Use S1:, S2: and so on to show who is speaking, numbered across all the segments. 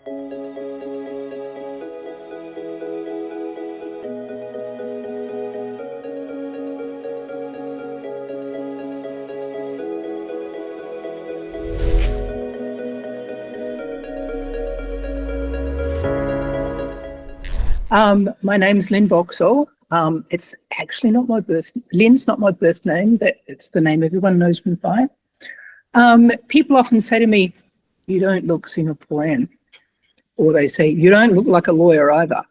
S1: My name's Lynn Boxall. It's actually not my Lynn's not my birth name, but it's the name everyone knows me by. People often say to me, "You don't look Singaporean," or they say, "You don't look like a lawyer either."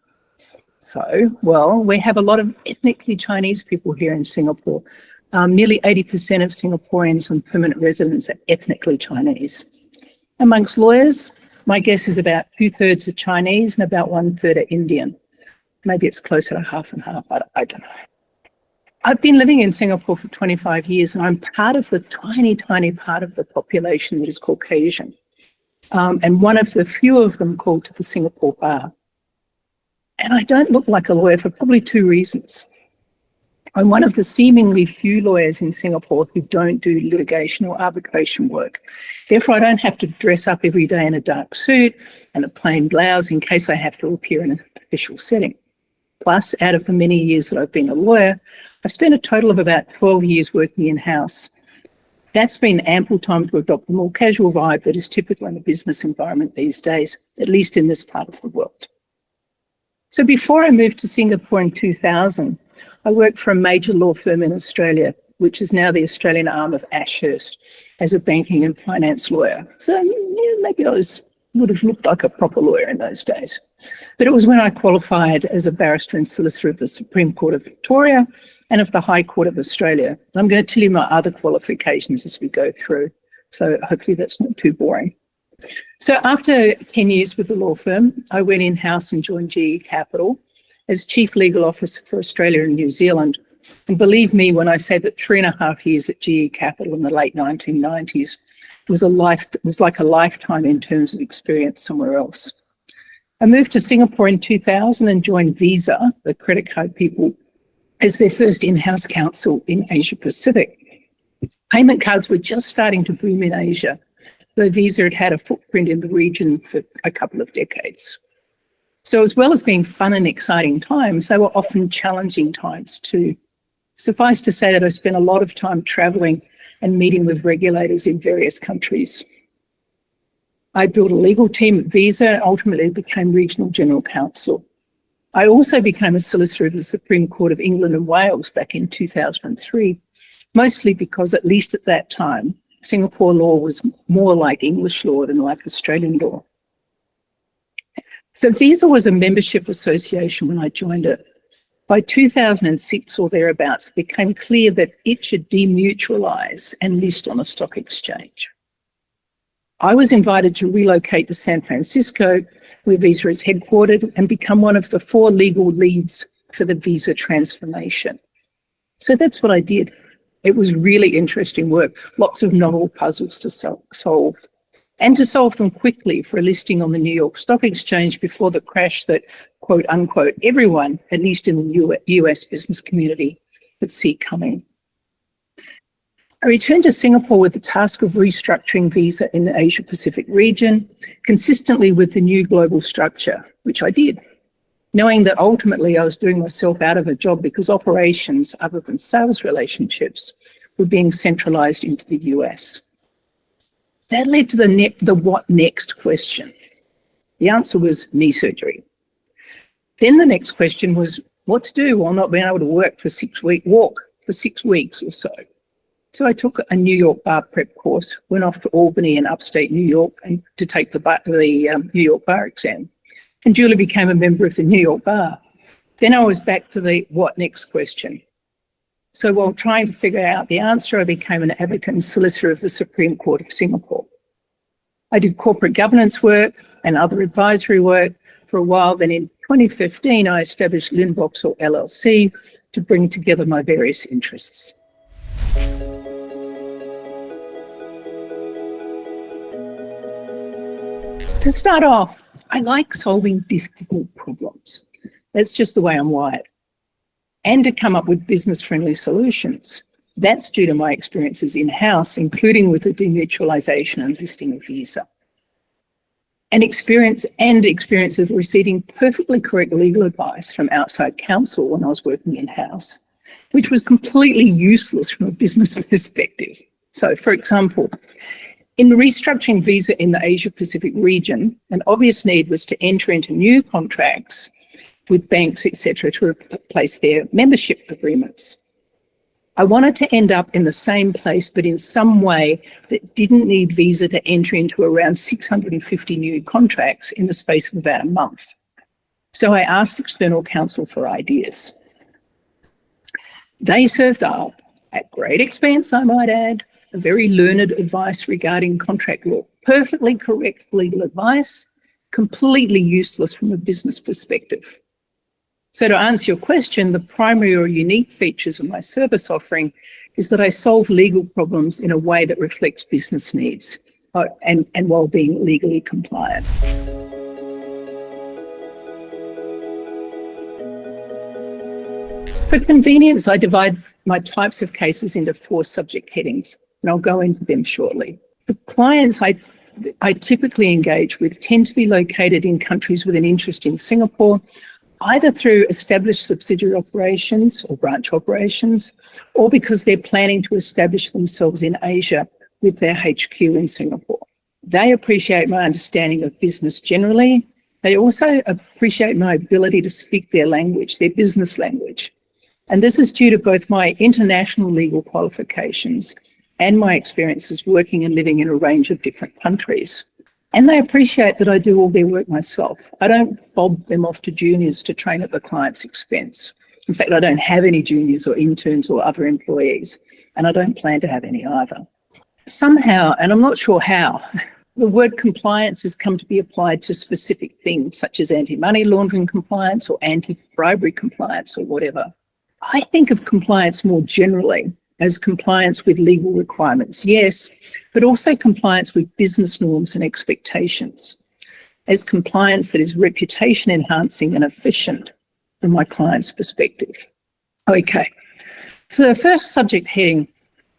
S1: So, well, we have a lot of ethnically Chinese people here in Singapore. Nearly 80% of Singaporeans and permanent residents are ethnically Chinese. Amongst lawyers, my guess is about 2/3 are Chinese and about 1/3 are Indian. Maybe it's closer to half and half, I don't know. I've been living in Singapore for 25 years and I'm part of the tiny, tiny part of the population that is Caucasian. And one of the few of them called to the Singapore Bar. And I don't look like a lawyer for probably two reasons. I'm one of the seemingly few lawyers in Singapore who don't do litigation or arbitration work. Therefore, I don't have to dress up every day in a dark suit and a plain blouse in case I have to appear in an official setting. Plus, out of the many years that I've been a lawyer, I've spent a total of about 12 years working in-house. That's been ample time to adopt the more casual vibe that is typical in a business environment these days, at least in this part of the world. So before I moved to Singapore in 2000, I worked for a major law firm in Australia, which is now the Australian arm of Ashurst, as a banking and finance lawyer. So yeah, maybe I would have looked like a proper lawyer in those days. But it was when I qualified as a barrister and solicitor of the Supreme Court of Victoria and of the High Court of Australia. I'm going to tell you my other qualifications as we go through, so hopefully that's not too boring. So after 10 years with the law firm, I went in-house and joined GE Capital as Chief Legal Officer for Australia and New Zealand. And believe me when I say that 3.5 years at GE Capital in the late 1990s was like a lifetime in terms of experience somewhere else. I moved to Singapore in 2000 and joined Visa, the credit card people, as their first in-house counsel in Asia Pacific. Payment cards were just starting to boom in Asia, though Visa had had a footprint in the region for a couple of decades. So as well as being fun and exciting times, they were often challenging times too. Suffice to say that I spent a lot of time traveling and meeting with regulators in various countries. I built a legal team at Visa and ultimately became regional general counsel. I also became a solicitor of the Supreme Court of England and Wales back in 2003, mostly because at least at that time, Singapore law was more like English law than like Australian law. So Visa was a membership association when I joined it. By 2006 or thereabouts, it became clear that it should demutualise and list on a stock exchange. I was invited to relocate to San Francisco, where Visa is headquartered, and become one of the 4 legal leads for the Visa transformation. So that's what I did. It was really interesting work, lots of novel puzzles to solve, and to solve them quickly for a listing on the New York Stock Exchange before the crash that, quote unquote, everyone, at least in the US business community, could see coming. I returned to Singapore with the task of restructuring Visa in the Asia Pacific region, consistently with the new global structure, which I did, knowing that ultimately I was doing myself out of a job because operations, other than sales relationships, were being centralized into the US. That led to the what next question. The answer was knee surgery. Then the next question was what to do while not being able to walk for 6 weeks or so. So I took a New York bar prep course, went off to Albany in upstate New York and to take the New York bar exam, and duly became a member of the New York bar. Then I was back to the what next question. So while trying to figure out the answer, I became an advocate and solicitor of the Supreme Court of Singapore. I did corporate governance work and other advisory work for a while. Then in 2015, I established Lynn Boxall LLC to bring together my various interests. To start off, I like solving difficult problems. That's just the way I'm wired. And to come up with business-friendly solutions. That's due to my experiences in-house, including with the demutualisation and listing of Visa. and experience of receiving perfectly correct legal advice from outside counsel when I was working in-house, which was completely useless from a business perspective. So, for example, in restructuring Visa in the Asia-Pacific region, an obvious need was to enter into new contracts with banks, etc., to replace their membership agreements. I wanted to end up in the same place, but in some way that didn't need Visa to enter into around 650 new contracts in the space of about a month. So I asked external counsel for ideas. They served up, at great expense, I might add, a very learned advice regarding contract law. Perfectly correct legal advice, completely useless from a business perspective. So to answer your question, the primary or unique features of my service offering is that I solve legal problems in a way that reflects business needs and while being legally compliant. For convenience, I divide my types of cases into 4 subject headings, and I'll go into them shortly. The clients I typically engage with tend to be located in countries with an interest in Singapore, either through established subsidiary operations or branch operations, or because they're planning to establish themselves in Asia with their HQ in Singapore. They appreciate my understanding of business generally. They also appreciate my ability to speak their language, their business language. And this is due to both my international legal qualifications and my experiences working and living in a range of different countries. And they appreciate that I do all their work myself. I don't fob them off to juniors to train at the client's expense. In fact, I don't have any juniors or interns or other employees, and I don't plan to have any either. Somehow, and I'm not sure how, the word compliance has come to be applied to specific things such as anti-money laundering compliance or anti-bribery compliance or whatever. I think of compliance more generally as compliance with legal requirements, yes, but also compliance with business norms and expectations, as compliance that is reputation enhancing and efficient from my client's perspective. Okay, so the first subject heading,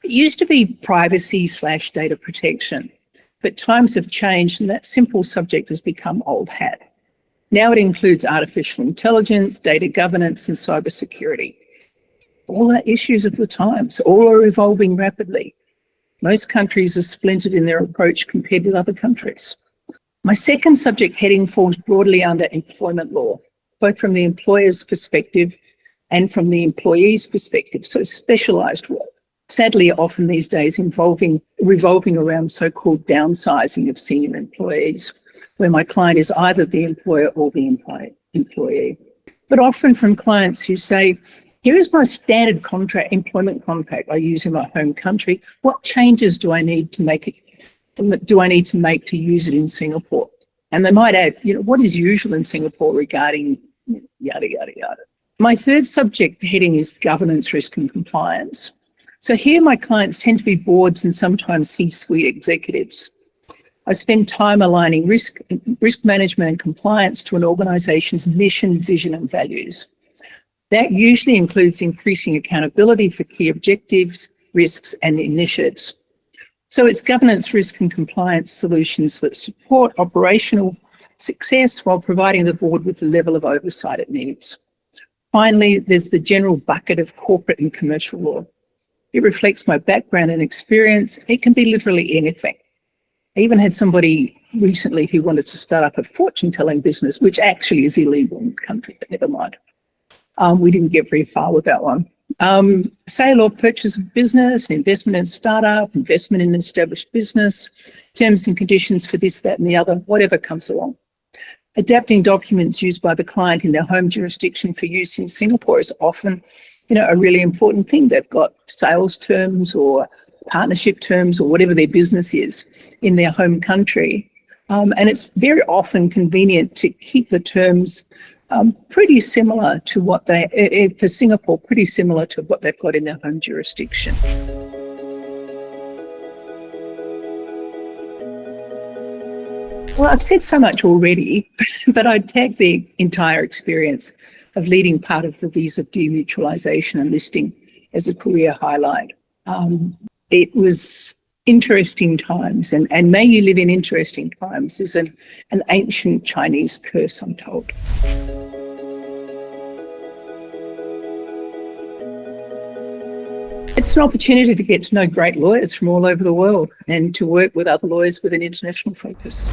S1: it used to be privacy/data protection, but times have changed and that simple subject has become old hat. Now it includes artificial intelligence, data governance and cybersecurity. All are issues of the times, all are evolving rapidly. Most countries are splintered in their approach compared with other countries. My second subject heading falls broadly under employment law, both from the employer's perspective and from the employee's perspective, so specialised work. Sadly, often these days revolving around so-called downsizing of senior employees, where my client is either the employer or the employee. But often from clients who say, here is my standard employment contract I use in my home country. What changes do I need to make to use it in Singapore? And they might add, what is usual in Singapore regarding yada, yada, yada. My third subject heading is governance, risk and compliance. So here my clients tend to be boards and sometimes C-suite executives. I spend time aligning risk management and compliance to an organisation's mission, vision and values. That usually includes increasing accountability for key objectives, risks and initiatives. So it's governance, risk and compliance solutions that support operational success while providing the board with the level of oversight it needs. Finally, there's the general bucket of corporate and commercial law. It reflects my background and experience. It can be literally anything. I even had somebody recently who wanted to start up a fortune-telling business, which actually is illegal in the country, but never mind. We didn't get very far with that one. Sale or purchase of business, an investment in startup, investment in established business, terms and conditions for this, that and the other, whatever comes along. Adapting documents used by the client in their home jurisdiction for use in Singapore is often, a really important thing. They've got sales terms or partnership terms or whatever their business is in their home country. And it's very often convenient to keep the terms pretty similar to what for Singapore, pretty similar to what they've got in their home jurisdiction. Well, I've said so much already, but I'd tag the entire experience of leading part of the visa demutualisation and listing as a career highlight. It was interesting times, and may you live in interesting times is an ancient Chinese curse, I'm told. It's an opportunity to get to know great lawyers from all over the world and to work with other lawyers with an international focus.